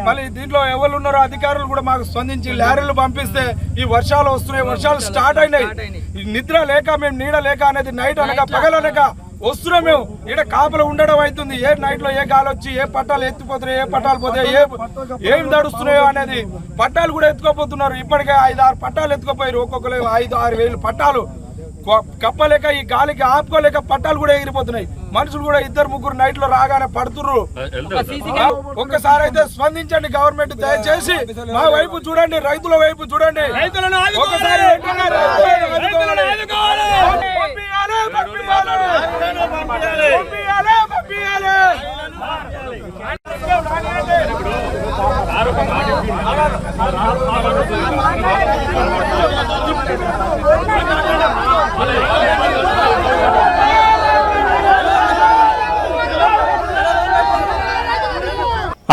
మళ్ళీ దీంట్లో ఎవరు ఉన్నారో అధికారులు కూడా మాకు స్పందించి లారీలు పంపిస్తే ఈ వర్షాలు వస్తున్నాయి. వర్షాలు స్టార్ట్ అయినాయి. నిద్ర లేక మేము నీడ లేక అనేది నైట్ అనక పగలనక వస్తున్నాం. మేము ఇక్కడ కాపలు ఉండడం అవుతుంది. ఏ నైట్ లో ఏ గాలి వచ్చి ఏ పట్టాలు ఎత్తిపోతున్నాయి, ఏ పట్టాలు పోతాయి, ఏం దడుస్తున్నాయో అనేది. పట్టాలు కూడా ఎత్తుకోపోతున్నారు. ఇప్పటికే 5-6 పట్టాలు ఎత్తుకోపోయారు. ఒక్కొక్కరు 5-6 వేలు పట్టాలు కప్పలేక ఈ గాలికి ఆపుకోలేక పట్టాలు కూడా ఎగిరిపోతున్నాయి. మనుషులు కూడా 2-3 నైట్ లో రాగానే పడుతున్నారు. ఒక్కసారి అయితే స్పందించండి గవర్నమెంట్. దయచేసి మా వైపు చూడండి, రైతుల వైపు చూడండి. ఒకసారి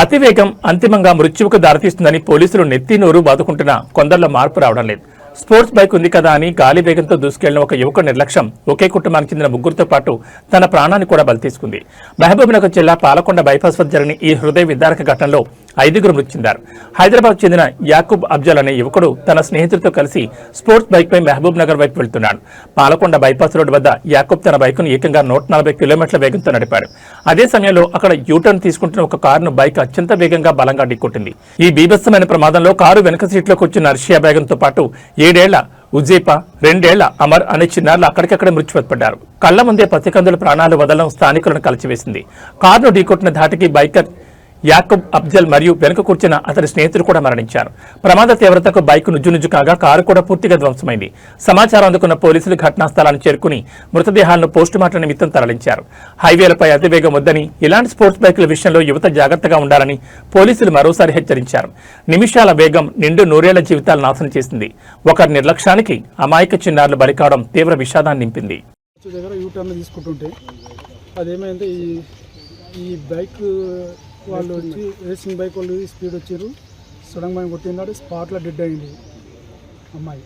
అతివేగం అంతిమంగా మృత్యువుకు దారితీస్తుందని పోలీసులు నెత్తి నోరు బాదుకుంటున్నా కొందరిలో మార్పు రావడం లేదు. స్పోర్ట్స్ బైక్ ఉంది కదా అని గాలి వేగంతో దూసుకెళ్లిన ఒక యువకుడి నిర్లక్ష్యం ఒకే కుటుంబానికి చెందిన 3 పాటు తన ప్రాణాన్ని కూడా బలి తీసుకుంది. మహబూబ్నగర్ జిల్లా పాలకొండ బైపాస్ వద్ద జరిగిన ఈ హృదయ విదారక ఘటనలో 5 మృతి చెందారు. హైదరాబాద్ చెందిన యాకూబ్ అఫ్జల్ అనే యువకుడు తన స్నేహితుడితో కలిసి స్పోర్ట్స్ బైక్ పై మహబూబ్ నగర్ వైపు వెళ్తున్నాడు. పాలకొండ బైపాస్ రోడ్డు వద్ద యాకూబ్ తన బైకును ఏకంగా 140 కిలోమీటర్ల వేగంతో నడిపాడు. అదే సమయంలో అక్కడ యూటర్న్ తీసుకుంటున్న ఒక కారును బైక్ అత్యంత వేగంగా బలంగా ఢీకొట్టింది. ఈ బీభత్సమైన ప్రమాదంలో కారు వెనక సీట్లోకి వచ్చిన అర్షియా బేగంతో పాటు 7 ఏళ్ల ఉజేపా, 2 ఏళ్ల అమర్ అనే చిన్నారులు అక్కడికక్కడే మృత్యుపడ్డారు. కళ్ల ముందే పసికందుల ప్రాణాలు వదలడం స్థానికులను కలిచివేసింది. కారును ఢీకొట్టిన ధాటికి బైకర్ యాకూబ్ అఫ్జల్ మరియు వెనుక కూర్చున్న అతని స్నేహితులు కూడా మరణించారు. ప్రమాద తీవ్రతకు బైక్ నుజ్జునుజ్జు కాగా కారు కూడా పూర్తిగా ధ్వంసమైంది. సమాచారం అందుకున్న పోలీసులు ఘటనా స్థలాన్ని చేరుకుని మృతదేహాలను పోస్టుమార్టం నిమిత్తం తరలించారు. హైవేలపై అతివేగం వద్దని, ఇలాంటి స్పోర్ట్స్ బైకుల విషయంలో యువత జాగ్రత్తగా ఉండాలని పోలీసులు మరోసారి హెచ్చరించారు. నిమిషాల వేగం నిండు 100 ఏళ్ల జీవితాలు నాశనం చేసింది. ఒకరి నిర్లక్ష్యానికి అమాయక చిన్నారులు బలికావడం తీవ్ర విషాదాన్ని నింపింది. వాళ్ళు వచ్చి రేసింగ్ బైక్ వాళ్ళు స్పీడ్ వచ్చారు. సడన్ గా కొట్టినాడు. స్పాట్లో డెడ్ అయింది అమ్మాయి.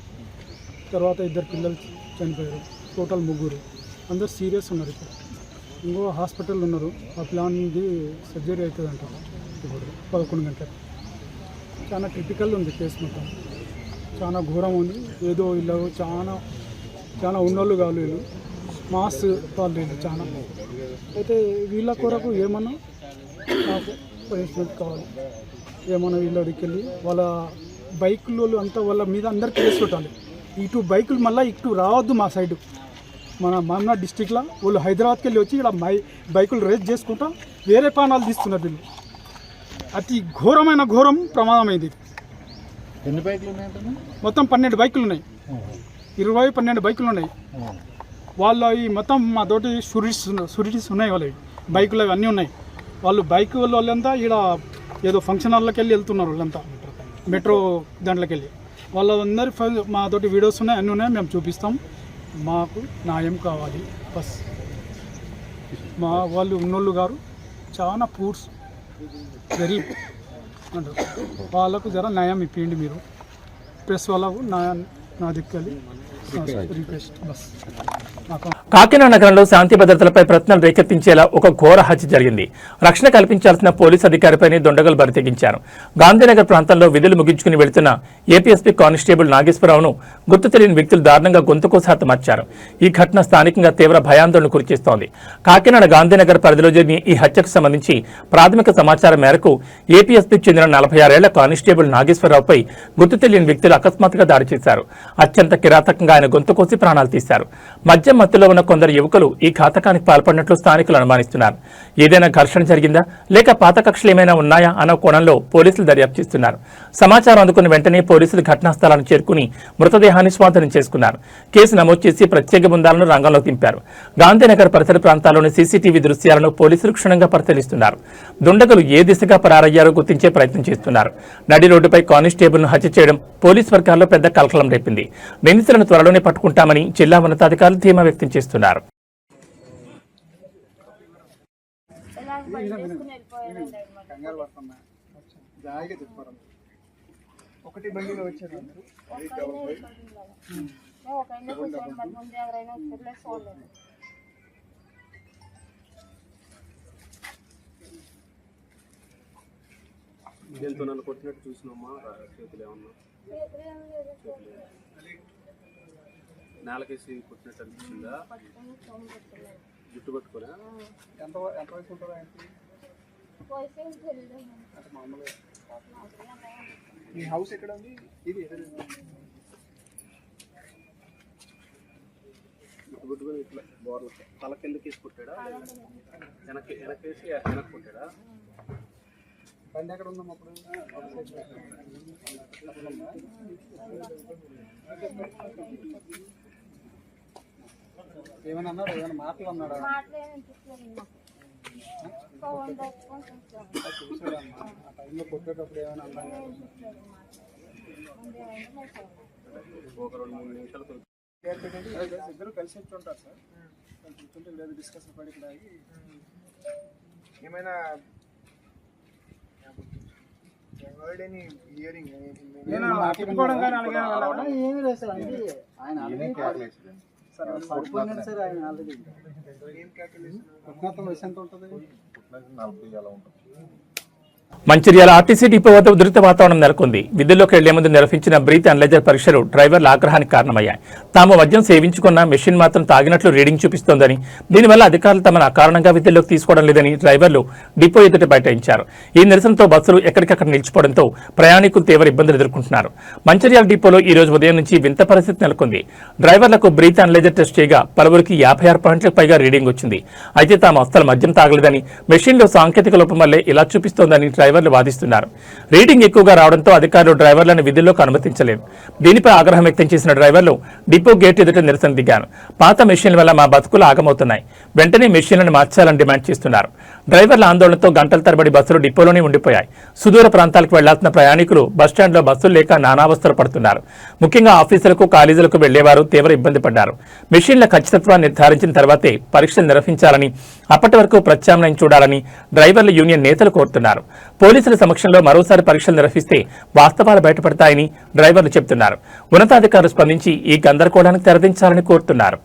తర్వాత 2 పిల్లలు చనిపోయారు. టోటల్ 3. అందరు సీరియస్ ఉన్నారు. ఇప్పుడు ఇంకో హాస్పిటల్ ఉన్నారు. ఆ ప్లాన్ది సర్జరీ అవుతుంది అంటారు. ఇప్పుడు 11 గంటలకు. చాలా క్రిటికల్ ఉంది కేసు. మొత్తం చాలా ఘోరం ఉంది. ఏదో వీళ్ళు చాలా ఉన్నోళ్ళు కాదు. వీళ్ళు మాస్ వాళ్ళు వీళ్ళు చాలా. అయితే వీళ్ళ కొరకు ఏమన్నా నాకు పనిష్మెంట్ కావాలి. ఏమన్నా వీళ్ళ దగ్గరికి వెళ్ళి వాళ్ళ బైకులు అంతా వాళ్ళ మీద అందరికి కేసు పెట్టాలి. ఇటు బైకులు మళ్ళీ ఇటు రావద్దు మా సైడు. మన మామనాథ్ డిస్టిక్లో వాళ్ళు హైదరాబాద్కి వెళ్ళి వచ్చి ఇక్కడ బైకులు రేస్ చేసుకుంటా వేరే ప్రాణాలు తీస్తున్నారు వీళ్ళు. అతి ఘోరం ప్రమాదమైంది. ఎన్ని బైకులు ఉన్నాయి? మొత్తం 12 బైకులు ఉన్నాయి. 12 బైకులు ఉన్నాయి. వాళ్ళ ఈ మొత్తం మా తోటి షూరిటీస్ ఉన్నాయి. వాళ్ళవి బైకులు అన్నీ ఉన్నాయి. వాళ్ళు బైక్ వాళ్ళంతా ఇక్కడ ఏదో ఫంక్షన్ హాల్లోకి వెళ్ళి వెళ్తున్నారు. వాళ్ళంతా మెట్రో దాంట్లోకి వెళ్ళి వాళ్ళందరి మాతోటి వీడియోస్ ఉన్నాయి, అన్నీ ఉన్నాయి. మేము చూపిస్తాం. మాకు న్యాయం కావాలి బస్. మా వాళ్ళు ఉన్నోళ్ళు గారు చాలా పూర్స్ గరీబ్ అంటారు. వాళ్ళకు జర న్యాయం ఇప్పిండి మీరు. ప్రెస్ వాళ్ళకు నా దిక్కలి రిక్వెస్ట్ బస్. కాకినాడ నగరంలో శాంతి భద్రతలపై ప్రశ్నలు రేకెత్తించేలా ఒక ఘోర హత్య జరిగింది. రక్షణ కల్పించాల్సిన పోలీసు అధికారిపైనే దొండగలు బరితెగించారు. గాంధీనగర్ ప్రాంతంలో విధులు ముగించుకుని వెళుతున్న ఏపీఎస్పీ కానిస్టేబుల్ నాగేశ్వరరావును గుర్తు తెలియని వ్యక్తులు దారుణంగా గొంతుకోసి హతమార్చారు. ఈ ఘటన స్థానికంగా తీవ్ర భయాందోళన గురిచేస్తోంది. కాకినాడ గాంధీనగర్ పరిధిలో జరిగిన ఈ హత్యకు సంబంధించి ప్రాథమిక సమాచారం మేరకు ఏపీఎస్పీకి చెందిన 46 ఏళ్ల కానిస్టేబుల్ నాగేశ్వరరావుపై గుర్తు తెలియని వ్యక్తులు అకస్మాత్తుగా దాడి చేశారు. అత్యంత కిరాతకంగా ఆయన గొంతుకోసి ప్రాణాలు తీశారు. మద్యం మత్తులో ఉన్న కొందరు యువకులు ఈ ఘాతకానికి పాల్పడినట్లు స్థానికులు అనుమానిస్తున్నారు. ఏదైనా ఘర్షణ జరిగిందా లేక పాత కక్షలు ఏమైనా ఉన్నాయా అన్న కోణంలో పోలీసులు దర్యాప్తు చేస్తున్నారు. సమాచారం అందుకున్న వెంటనే పోలీసులు ఘటనా స్థలానికి చేరుకుని మృతదేహాన్ని స్వాధీనం చేసుకున్నారు. కేసు నమోదు చేసి ప్రత్యేక బృందాలను రంగంలోకి దింపారు. గాంధీనగర్ పరిసర ప్రాంతాల్లోని సీసీటీవీ దృశ్యాలను పోలీసులు క్షుణ్ణంగా పరిశీలిస్తున్నారు. దుండగులు ఏ దిశగా పరారయ్యారో గుర్తించే ప్రయత్నం చేస్తున్నారు. నడి రోడ్డుపై కానిస్టేబుల్ను హత్య చేయడం పోలీసు వర్గాల్లో పెద్ద కలకలం రేపింది. నిందితులను త్వరలోనే పట్టుకుంటామని జిల్లా ఉన్నతాధికారులు ధీమా వ్యక్తం చేస్తున్నారు. ఒకటి బండిలో వచ్చారు. దీంతో నన్ను కొట్టినట్టు చూసినామా? చేతులు ఏమన్నా నేలకేసి కొట్టినట్టు అనిపించిందా? జుట్టు పట్టుకున్నా? ఎంత వయసు ఉంటుందా? మామూలుగా మీ హౌస్ ఎక్కడ ఉంది? ఇది జుట్టు పట్టుకుని ఇట్లా బోర్ల తల కిందకి వేసి కొట్టాడా? వెనకేసి వెనక్కి కొట్టాడా? బండి ఎక్కడ ఉందాం అప్పుడు? ఏమైనా అన్నాడు? ఏమైనా మాటలు అన్నాడా? చూసాడా? ఆ టైంలో కొట్టేటప్పుడు ఏమైనా అన్నాడు? ఒక 2-3 నిమిషాలు ఇద్దరు కలిసి ఉంటారు సార్. కూర్చుంటే లేదు డిస్కషన్ పడి ఇక్కడ ఏమైనా ఏమి లేదు సార్. అంటే ఆయన వయసు ఎంత ఉంటుంది? మంచిర్యాల ఆర్టీసీ డిపో వద్ద ఉధృత వాతావరణం నెలకొంది. విధుల్లోకి వెళ్లే ముందు నిర్వహించిన బ్రీత్ అనలైజర్ పరీక్షలు డ్రైవర్ల ఆగ్రహానికి కారణమయ్యాయి. తాము మద్యం సేవించుకున్న మెషిన్ మాత్రం తాగినట్లు రీడింగ్ చూపిస్తోందని, దీనివల్ల అధికారులు తమను అకారణంగా విధుల్లోకి తీసుకోవడం లేదని డ్రైవర్లు డిపో ఎదుట బైఠాయించారు. ఈ నిరసనతో బస్సులు ఎక్కడికక్కడ నిలిచిపోవడంతో ప్రయాణికులు తీవ్ర ఇబ్బందులు ఎదుర్కొంటున్నారు. మంచిర్యాల డిపోలో ఈ రోజు ఉదయం నుంచి వింత పరిస్థితి నెలకొంది. డ్రైవర్లకు బ్రీత్ అనలైజర్ టెస్ట్ చేయగా పలువురికి 56 పాయింట్లకు పైగా రీడింగ్ వచ్చింది. అయితే తాము అస్సలు మద్యం తాగలేదని, మెషిన్లో సాంకేతిక లోపం వల్లే ఇలా చూపిస్తోందని డ్రైవర్లు వాదిస్తున్నారు. రీడింగ్ ఎక్కువగా రావడంతో అధికారులు డ్రైవర్లను విధుల్లోకి అనుమతించలేదు. దీనిపై ఆగ్రహం వ్యక్తం చేసిన డ్రైవర్లు డిపో గేట్ ఎదుట నిరసన దిగారు. పాత మెషిన్ల వల్ల మా బతుకులు ఆగమవుతున్నాయి, వెంటనే మెషిన్లను మార్చాలని డిమాండ్ చేస్తున్నారు. డ్రైవర్ల ఆందోళనతో గంటల తరబడి బస్సులు డిపోలోనే ఉండిపోయాయి. సుదూర ప్రాంతాలకు వెళ్లాల్సిన ప్రయాణికులు బస్టాండ్లో బస్సులు లేక నానావస్థలు పడుతున్నారు. ముఖ్యంగా ఆఫీసులకు, కాలేజీలకు వెళ్లేవారు తీవ్ర ఇబ్బంది పడ్డారు. మెషిన్ల ఖచ్చితత్వాన్ని నిర్ధారించిన తర్వాతే పరీక్షలు నిర్వహించాలని, అప్పటి వరకు ప్రత్యామ్నాయం చూడాలని డ్రైవర్ల యూనియన్ నేతలు కోరుతున్నారు. పోలీసుల సమక్షంలో మరోసారి పరీక్షలు నిర్వహిస్తే వాస్తవాలు బయటపడతాయని డ్రైవర్లు చెబుతున్నారు. ఉన్నతాధికారులు స్పందించి ఈ గందరగోళానికి తెరదించాలని కోరుతున్నారు.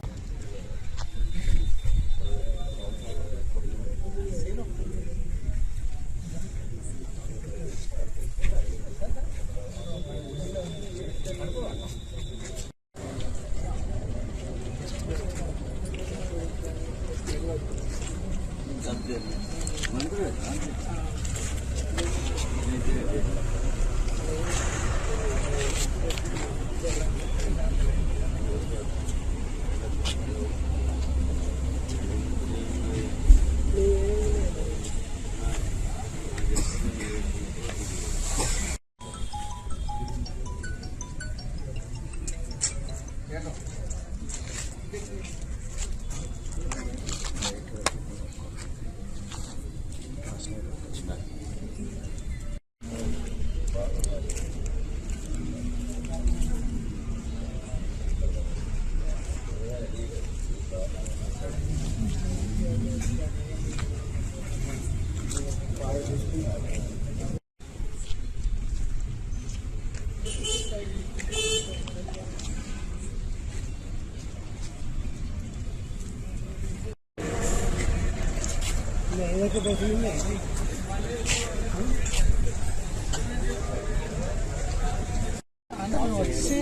వచ్చి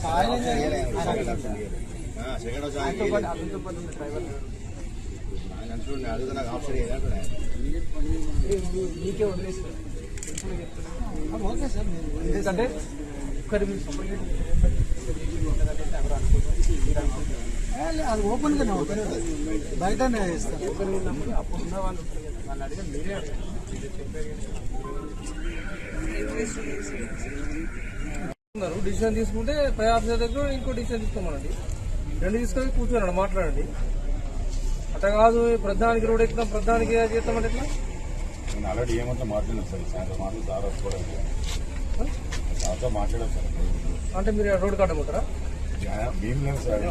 సాయం మీకే వదిలేస్తారు ఓకే సార్. ఎందుకంటే ఒక్కరి అది ఓపెన్గానే ఓపెన్ బయటనే ఇస్తారు. ఓపెన్ ఉన్నప్పుడు అప్పుడు ఉన్న వాళ్ళు ఉంటారు కదా, వాళ్ళు అడిగారు మీరే అడిగారు. డిసిషన్ తీసుకుంటే పై ఆఫీసర్ దగ్గర ఇంకో డిసిషన్ తీసుకోమనండి, రెండు తీసుకొని కూర్చోనండి మాట్లాడండి. అట్లా కాదు ప్రధానికి రోడ్ ఎక్కుతాం ప్రధానికి చేస్తామంటే ఎట్లా? నేను ఆల్రెడీ ఏమంతా మాట్లాడాను సార్, సాయంత్రం మాట్లాడాను సార్. అంటే మీరు రోడ్డు కట్టబోతారా? ఏం లేదు సార్,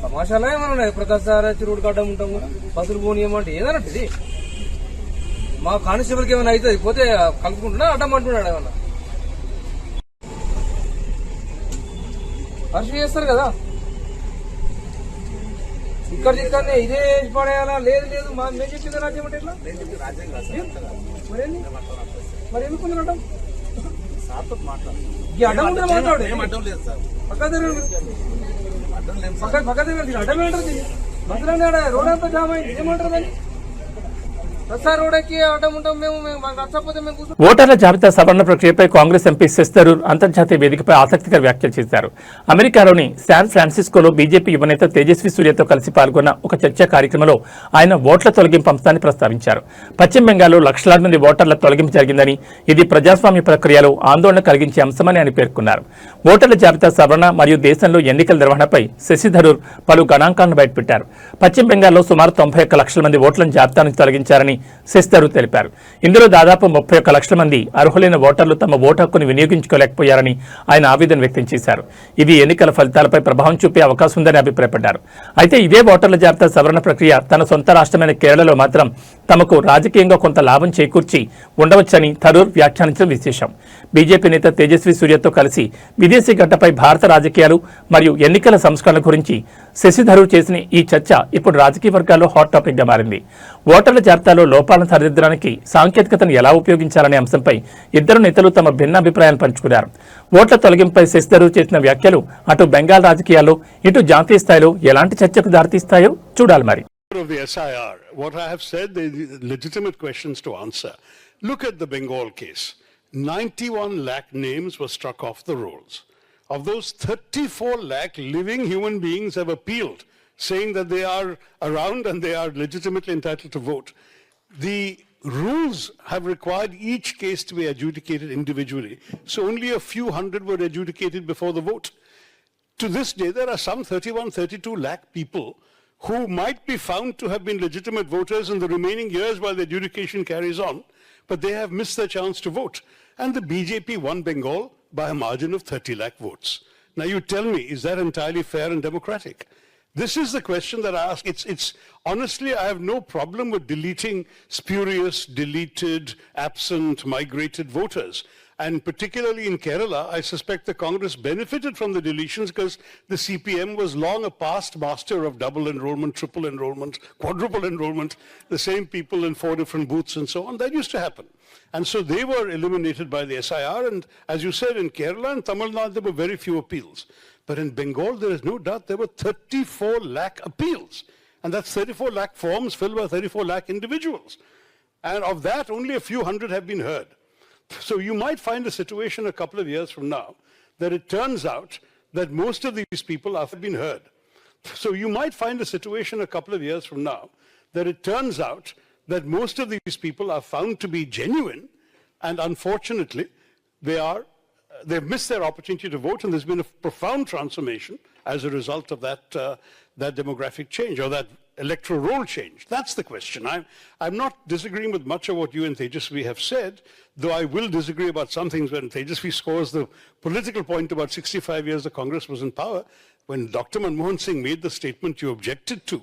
తమాషాలో ఏమన్నా ఉన్నాయి? ప్రతిసారి వచ్చి రోడ్డు కట్టడం ఉంటాము, బస్సులు పోనీయమంటే ఏదన్నా ఇది మా కానిస్టేబుల్కి ఏమైనా అవుతుంది పోతే కలుపుకుంటున్నా అడ్డం అంటున్నాడు ఏమన్నా అరెస్ట్ చేస్తారు కదా. ఇక్కడ ఇక్కడనే ఇదే పడేయాలా? లేదు లేదు మేము చెప్పింది రాజ్యం అంటే ఎట్లా? మరి ఎందుకు అడ్డం? ఈ అడ్డం ఉంటే మాట్లాడు, పక్క దగ్గర అడ్డం ఏంటది? బస్సులన్నీ రోడ్ అంతా జామ్ అయింది, ఏమంటారు దాన్ని? ఓటర్ల జాబితా సవరణ ప్రక్రియపై కాంగ్రెస్ ఎంపీ శశి థరూర్ అంతర్జాతీయ వేదికపై ఆసక్తికర వ్యాఖ్యలు చేశారు. అమెరికాలోని శాన్ ఫ్రాన్సిస్కోలో బీజేపీ యువనేత తేజస్వి సూర్యతో కలిసి పాల్గొన్న ఒక చర్చా కార్యక్రమంలో ఆయన ఓట్ల తొలగింపు అంశాన్ని ప్రస్తావించారు. పశ్చిమ బెంగాల్లో లక్షలాది మంది ఓటర్ల తొలగింపు జరిగిందని, ఇది ప్రజాస్వామ్య ప్రక్రియలో ఆందోళన కలిగించే అంశమని ఆయన పేర్కొన్నారు. ఓటర్ల జాబితా సవరణ మరియు దేశంలో ఎన్నికల నిర్వహణపై శశి థరూర్ పలు గణాంకాలను బయటపెట్టారు. పశ్చిమ బెంగాల్లో సుమారు 91 లక్షల మంది ఓట్లను జాబితా నుంచి తొలగించారని శశి థరూర్ తెలిపారు. ఇందులో దాదాపు 31 లక్షల మంది అర్హులైన ఓటర్లు తమ ఓటు హక్కును వినియోగించుకోలేకపోయారని ఆయన ఆవేదన వ్యక్తం చేశారు. ఇది ఎన్నికల ఫలితాలపై ప్రభావం చూపే అవకాశం ఉందని అభిప్రాయపడ్డారు. అయితే ఇదే ఓటర్ల జాబితా సవరణ ప్రక్రియ తన సొంత రాష్ట్రమైన కేరళలో మాత్రం తమకు రాజకీయంగా కొంత లాభం చేకూర్చి ఉండవచ్చని థరూర్ వ్యాఖ్యానించడం విశేషం. బీజేపీ నేత తేజస్వి సూర్యతో కలిసి విదేశీ గడ్డపై భారత రాజకీయాలు మరియు ఎన్నికల సంస్కరణల గురించి శశి థరూర్ చేసిన ఈ చర్చ ఇప్పుడు రాజకీయ వర్గాల్లో హాట్ టాపిక్ గా మారింది. ఓటర్ల జాబితాలో లోపాలను సరిదిద్దడానికి సాంకేతికతను ఎలా ఉపయోగించాలనే అంశంపై ఇద్దరు నేతలు తమ భిన్న అభిప్రాయాలు పంచుకున్నారు. ఓట్ల తొలగింపై శశి థరూర్ చేసిన వ్యాఖ్యలు అటు బెంగాల్ రాజకీయాల్లో ఇటు జాతీయ స్థాయిలో ఎలాంటి చర్చకు దారితీస్తాయో చూడాలి. మరి Of the SIR, what I have said, they are legitimate questions to answer. Look at the Bengal case. 91 lakh names were struck off the rolls. Of those, 34 lakh living human beings have appealed, saying that they are around and they are legitimately entitled to vote. The rules have required each case to be adjudicated individually, so only a few hundred were adjudicated before the vote. To this day, there are some 32 lakh people who might be found to have been legitimate voters in the remaining years while the adjudication carries on, but they have missed their chance to vote. And the BJP won Bengal by a margin of 30 lakh votes. Now you tell me, is that entirely fair and democratic? This is the question that I ask. It's honestly, I have no problem with deleting spurious, deleted, absent, migrated voters. And particularly in Kerala, I suspect the Congress benefited from the deletions because the CPM was long a past master of double enrollment, triple enrollment, quadruple enrollment, the same people in 4 different booths and so on. That used to happen. And so they were eliminated by the SIR. And as you said, in Kerala and Tamil Nadu, there were very few appeals. But in Bengal, there is no doubt there were 34 lakh appeals. And that's 34 lakh forms filled by 34 lakh individuals. And of that, only a few hundred have been heard. So you might find a situation a couple of years from now that it turns out that most of these people have been heard. So you might find a situation a couple of years from now that it turns out that most of these people are found to be genuine, and unfortunately they've missed their opportunity to vote, and there's been a profound transformation as a result of that demographic change or that electoral roll change. That's the question. I'm not disagreeing with much of what you and Tejasvi have said, though I will disagree about some things when Tejasvi scores the political point about 65 years the Congress was in power. When Dr. Manmohan Singh made the statement you objected to,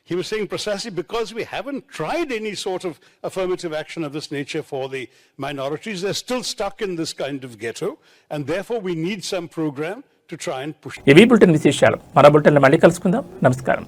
he was saying precisely because we haven't tried any sort of affirmative action of this nature for the minorities, they're still stuck in this kind of ghetto, and therefore we need some program to try and push. ఇవి బులెటిన్ విశేషాలు. మన బులెటిన్లో మళ్ళీ కలుసుకుందాం. నమస్కారం.